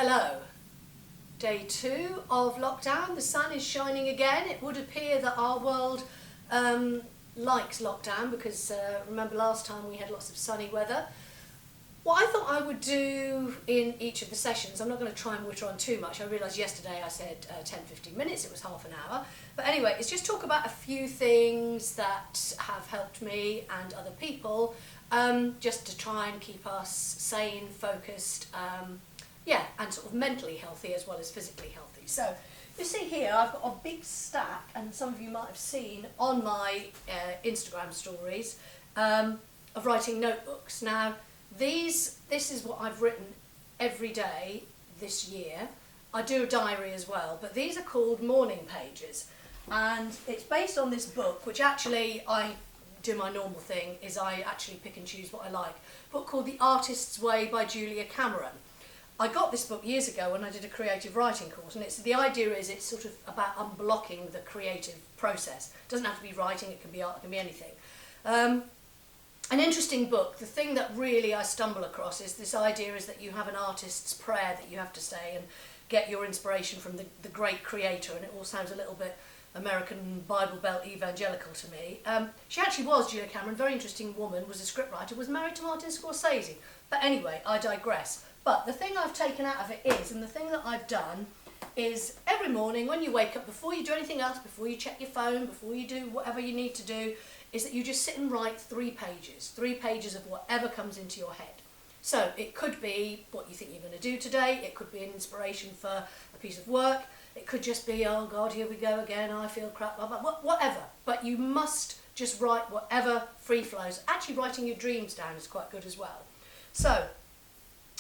Hello. Day 2 of lockdown. The sun is shining again. It would appear that our world likes lockdown because remember last time we had lots of sunny weather. What I thought I would do in each of the sessions, I'm not going to try and witter on too much. I realised yesterday I said 10-15 minutes, it was half an hour. But anyway, it's just talk about a few things that have helped me and other people just to try and keep us sane, focused, and sort of mentally healthy as well as physically healthy. So you see here I've got a big stack, and some of you might have seen on my Instagram stories, of writing notebooks. Now this is what I've written every day this year. I do a diary as well, but these are called morning pages, and it's based on this book, which actually I do my normal thing, is I actually pick and choose what I like. A book called The Artist's Way by Julia Cameron. I got this book years ago when I did a creative writing course, and the idea is it's sort of about unblocking the creative process. It doesn't have to be writing, it can be art, it can be anything. An interesting book. The thing that really I stumble across is this idea is that you have an artist's prayer that you have to say and get your inspiration from the great creator, and it all sounds a little bit American Bible Belt evangelical to me. She actually was, Julia Cameron, very interesting woman, was a scriptwriter, was married to Martin Scorsese. But anyway, I digress. But the thing I've taken out of it is, and the thing that I've done is every morning when you wake up, before you do anything else, before you check your phone, before you do whatever you need to do, is that you just sit and write 3 pages of whatever comes into your head. So it could be what you think you're going to do today, it could be an inspiration for a piece of work, it could just be, oh God, here we go again, I feel crap, blah, blah, blah, whatever. But you must just write whatever free flows. Actually writing your dreams down is quite good as well. So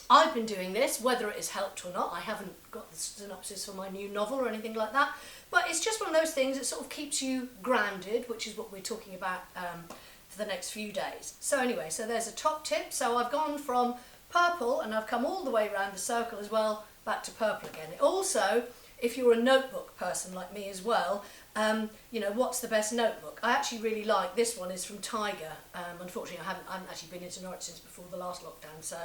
I've been doing this, whether it has helped or not. I haven't got the synopsis for my new novel or anything like that, but it's just one of those things that sort of keeps you grounded, which is what we're talking about for the next few days. So anyway, so there's a top tip. So I've gone from purple, and I've come all the way around the circle as well, back to purple again. Also, if you're a notebook person like me as well, what's the best notebook? I actually really like, this one is from Tiger. Unfortunately, I haven't actually been into Norwich since before the last lockdown, so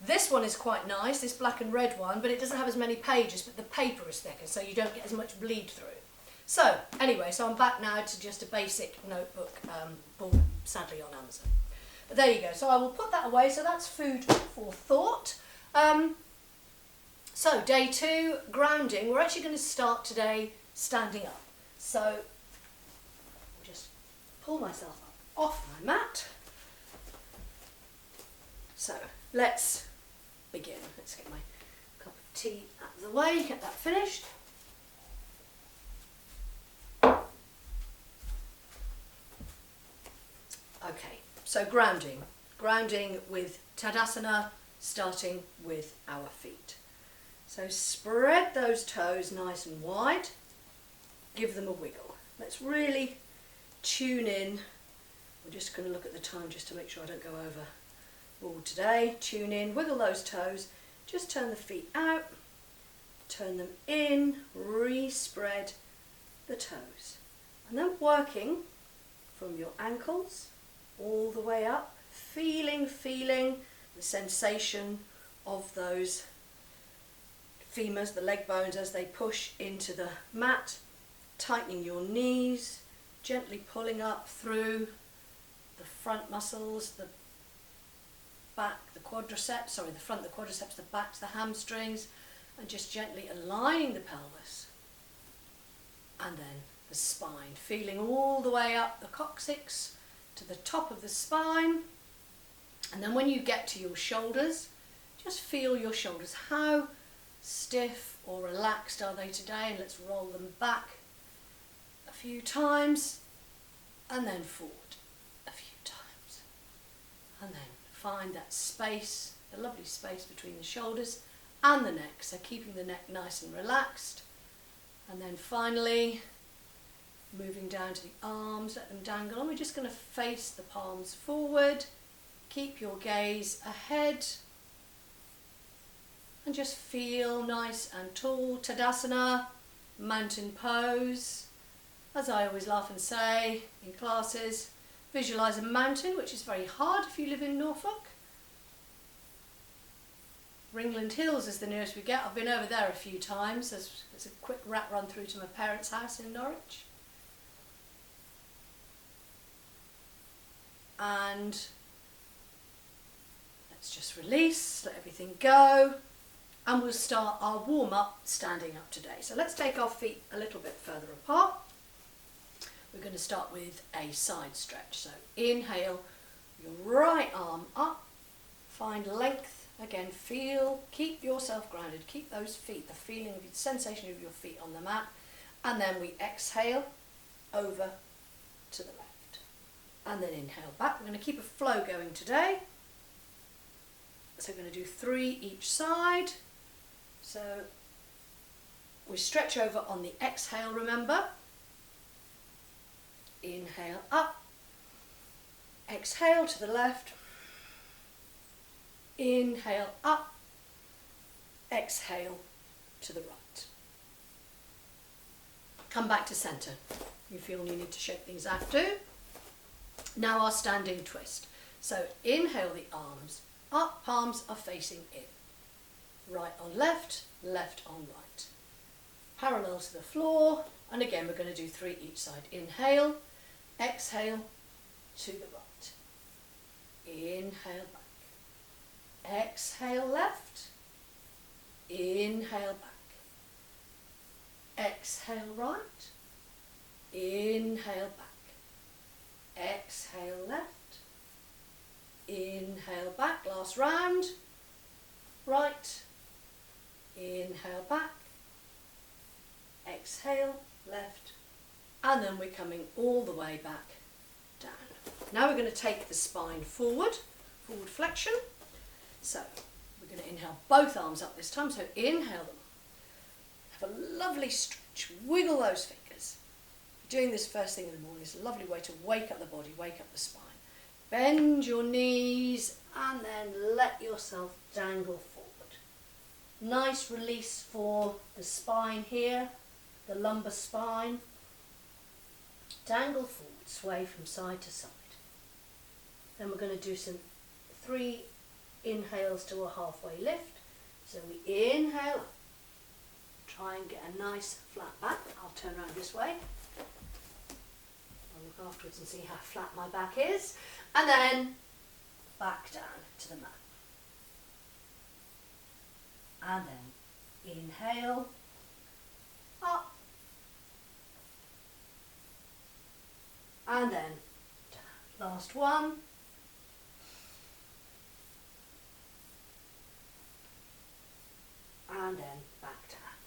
this one is quite nice, this black and red one, but it doesn't have as many pages, but the paper is thicker, so you don't get as much bleed through. So anyway, so I'm back now to just a basic notebook, bought sadly on Amazon. But there you go, so I will put that away, so that's food for thought. So day 2, grounding. We're actually going to start today standing up. So I'll just pull myself up off my mat. So let's begin. Let's get my cup of tea out of the way, get that finished. Okay, so grounding. Grounding with Tadasana, starting with our feet. So spread those toes nice and wide, give them a wiggle. Let's really tune in. We're just going to look at the time just to make sure I don't go over all today. Tune in, wiggle those toes, just turn the feet out, turn them in, re-spread the toes. And then working from your ankles all the way up, feeling the sensation of those femurs, the leg bones, as they push into the mat, tightening your knees, gently pulling up through the front muscles, the back, the quadriceps, the front, the quadriceps, the back, the hamstrings, and just gently aligning the pelvis. And then the spine, feeling all the way up the coccyx to the top of the spine. And then when you get to your shoulders, just feel your shoulders. How stiff or relaxed are they today? And let's roll them back a few times and then forward a few times, and then find that space, the lovely space between the shoulders and the neck, so keeping the neck nice and relaxed. And then finally moving down to the arms, let them dangle, and we're just going to face the palms forward, keep your gaze ahead, and just feel nice and tall. Tadasana, mountain pose. As I always laugh and say in classes, visualise a mountain, which is very hard if you live in Norfolk. Ringland Hills is the nearest we get. I've been over there a few times. There's a quick rat run through to my parents' house in Norwich. And let's just release, let everything go. And we'll start our warm-up standing up today. So let's take our feet a little bit further apart. We're going to start with a side stretch. So inhale, your right arm up, find length. Again, keep yourself grounded, keep those feet, the feeling of the sensation of your feet on the mat. And then we exhale over to the left. And then inhale back. We're going to keep a flow going today. So we're going to do 3 each side. So we stretch over on the exhale, remember. Inhale up. Exhale to the left. Inhale up. Exhale to the right. Come back to centre. You feel you need to shake things out too. Now our standing twist. So inhale the arms up, palms are facing in. Right on left, left on right. Parallel to the floor, and again we're going to do 3 each side. Inhale, exhale to the right. Inhale back. Exhale left. Inhale back. Exhale right. Inhale back. Exhale left. Inhale back, last round. Right. Inhale back. Exhale left. And then we're coming all the way back down. Now we're going to take the spine forward flexion. So we're going to inhale both arms up this time. So inhale them. Have a lovely stretch. Wiggle those fingers. Doing this first thing in the morning is a lovely way to wake up the body, wake up the spine. Bend your knees and then let yourself dangle forward. Nice release for the spine here, the lumbar spine. Dangle forward, sway from side to side. Then we're going to do some 3 inhales to a halfway lift. So we inhale, try and get a nice flat back. I'll turn around this way. I'll look afterwards and see how flat my back is. And then back down to the mat. And then inhale, up, and then down. Last one. And then back down.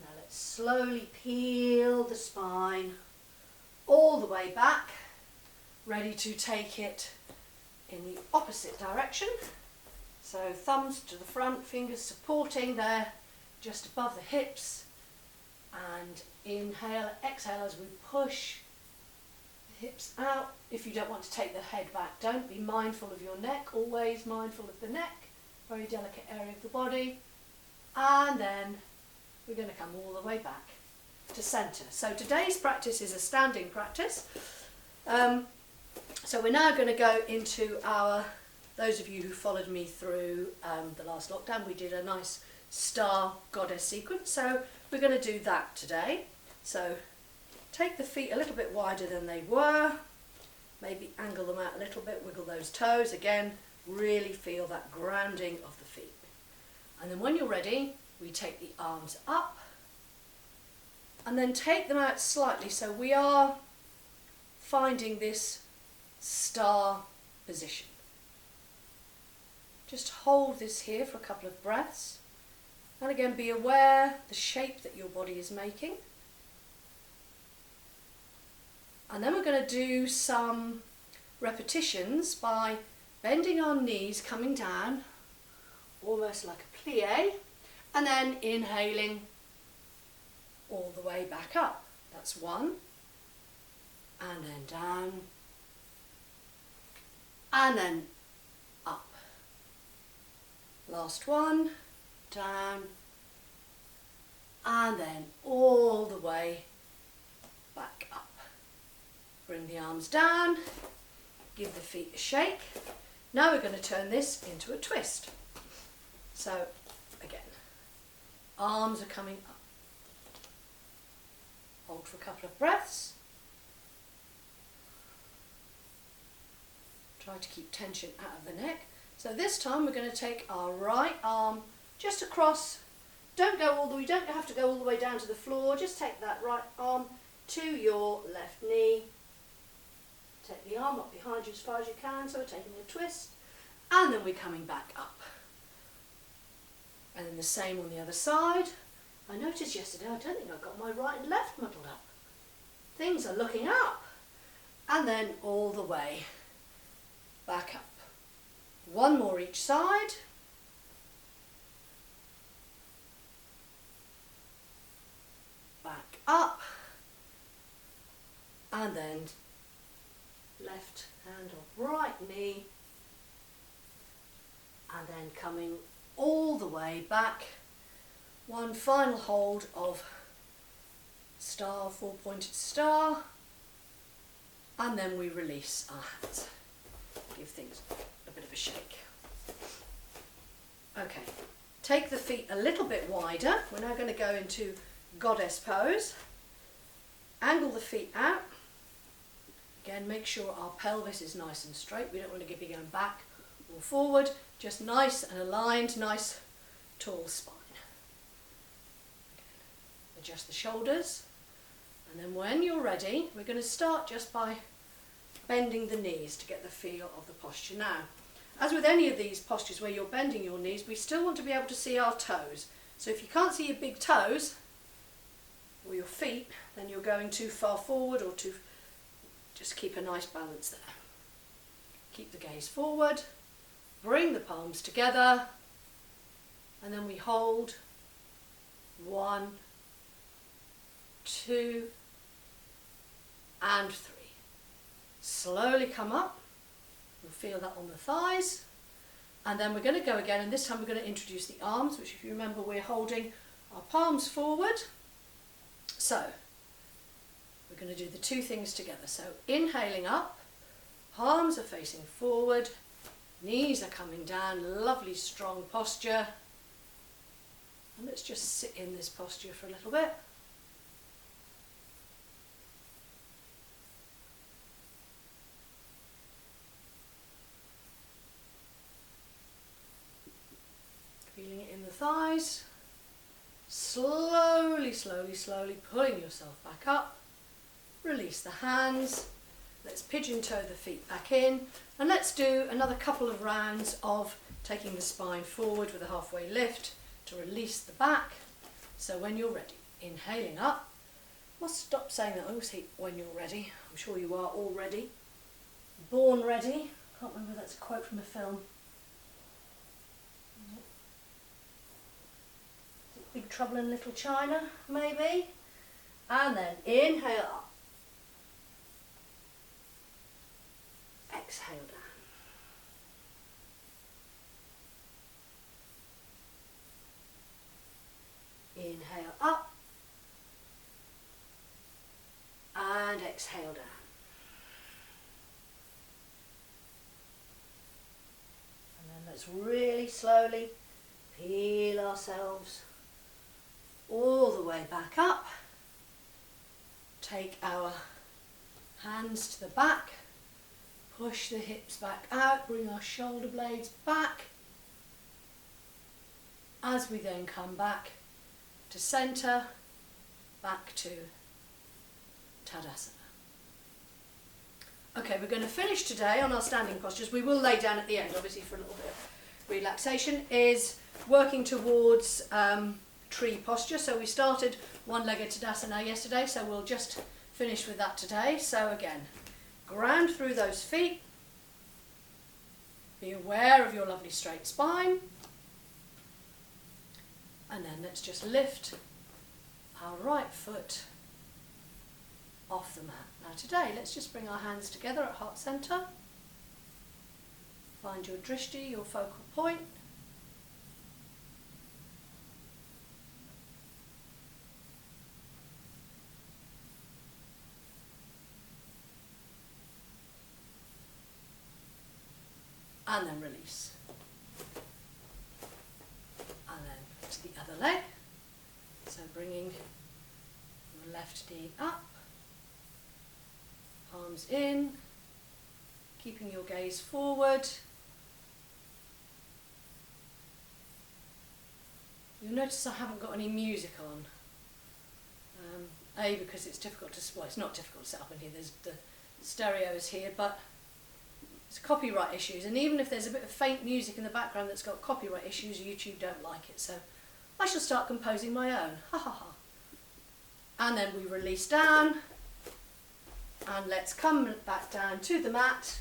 Now let's slowly peel the spine all the way back, ready to take it in the opposite direction. So thumbs to the front, fingers supporting there, just above the hips. And inhale, exhale as we push the hips out. If you don't want to take the head back, don't. Be mindful of your neck, always mindful of the neck, very delicate area of the body. And then we're going to come all the way back to centre. So today's practice is a standing practice. So we're now going to go into those of you who followed me through the last lockdown, we did a nice star goddess sequence. So we're going to do that today. So take the feet a little bit wider than they were. Maybe angle them out a little bit, wiggle those toes. Again, really feel that grounding of the feet. And then when you're ready, we take the arms up and then take them out slightly. So we are finding this star position. Just hold this here for a couple of breaths. And again, be aware the shape that your body is making. And then we're going to do some repetitions by bending our knees, coming down, almost like a plie, and then inhaling all the way back up. That's 1, and then down, and then up. Last one, down, and then all the way back up. Bring the arms down, give the feet a shake. Now we're going to turn this into a twist. So again, arms are coming up. Hold for a couple of breaths. Try to keep tension out of the neck. So this time we're going to take our right arm just across. Don't have to go all the way down to the floor. Just take that right arm to your left knee. Take the arm up behind you as far as you can. So we're taking a twist. And then we're coming back up. And then the same on the other side. I noticed yesterday, I don't think I got my right and left muddled up. Things are looking up. And then all the way back up. One more each side. Back up. And then left hand on right knee. And then coming all the way back. One final hold of star, four-pointed star. And then we release our hands. Give things a bit of a shake. Okay, take the feet a little bit wider. We're now going to go into goddess pose. Angle the feet out. Again, make sure our pelvis is nice and straight. We don't want to be going back or forward. Just nice and aligned, nice tall spine. Adjust the shoulders. And then when you're ready, we're going to start just by bending the knees to get the feel of the posture. Now, as with any of these postures where you're bending your knees, we still want to be able to see our toes. So if you can't see your big toes or your feet, then you're going too far forward or too... Just keep a nice balance there. Keep the gaze forward, bring the palms together, and then we hold 1, 2, and 3. Slowly come up. You'll feel that on the thighs. And then we're going to go again, and this time we're going to introduce the arms, which if you remember we're holding our palms forward. So we're going to do the two things together. So inhaling up, palms are facing forward, knees are coming down, lovely strong posture. And let's just sit in this posture for a little bit. Feeling it in the thighs. Slowly, slowly, slowly pulling yourself back up. Release the hands. Let's pigeon toe the feet back in. And let's do another couple of rounds of taking the spine forward with a halfway lift to release the back. So when you're ready, inhaling up. Must stop saying that. I always hate when you're ready. I'm sure you are all ready. Born ready. Can't remember if that's a quote from a film. Big Trouble in Little China, maybe. And then inhale up. Exhale down. Inhale up. And exhale down. And then let's really slowly peel ourselves all the way back up. Take our hands to the back, push the hips back out, bring our shoulder blades back. As we then come back to centre, back to Tadasana. Okay, we're going to finish today on our standing postures. We will lay down at the end, obviously, for a little bit of relaxation, is working towards tree posture. So we started one-legged Tadasana yesterday, so we'll just finish with that today. So again, ground through those feet. Be aware of your lovely straight spine. And then let's just lift our right foot off the mat. Now today, let's just bring our hands together at heart center. Find your drishti, your focal point. And then release. left knee up, palms in, keeping your gaze forward. You'll notice I haven't got any music on. A, because it's difficult to, well, it's not difficult to set up in here, there's the stereo is here, but it's copyright issues, and even if there's a bit of faint music in the background that's got copyright issues, YouTube don't like it, so I shall start composing my own. Ha ha ha. And then we release down, and let's come back down to the mat,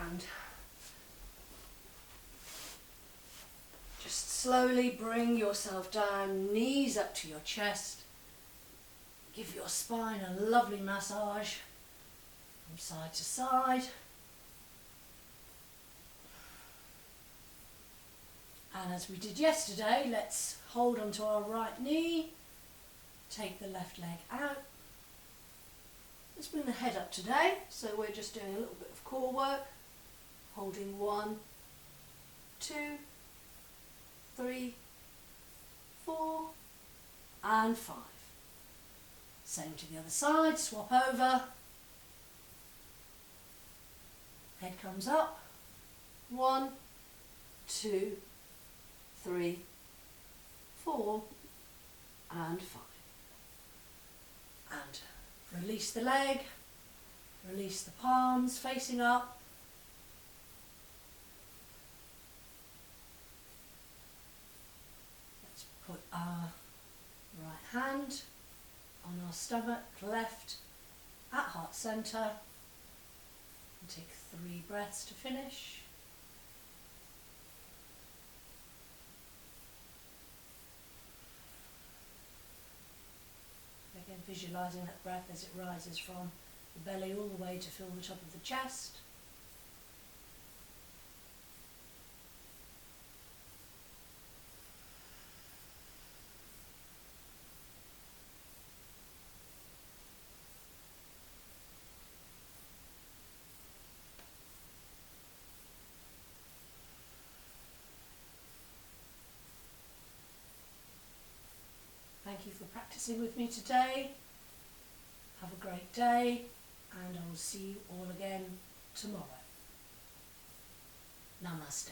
and just slowly bring yourself down, knees up to your chest. Give your spine a lovely massage from side to side. And as we did yesterday, let's hold onto our right knee, take the left leg out. Let's bring the head up today, so we're just doing a little bit of core work, holding 1, 2, 3, 4 and 5. Same to the other side, swap over. Head comes up. 1, 2, 3, 4 and 5. And release the leg, release the palms facing up. Let's put our right hand on our stomach, left at heart centre, and take 3 breaths to finish. Again, visualising that breath as it rises from the belly all the way to fill the top of the chest. Thank you for practicing with me today. Have a great day, and I will see you all again tomorrow. Namaste.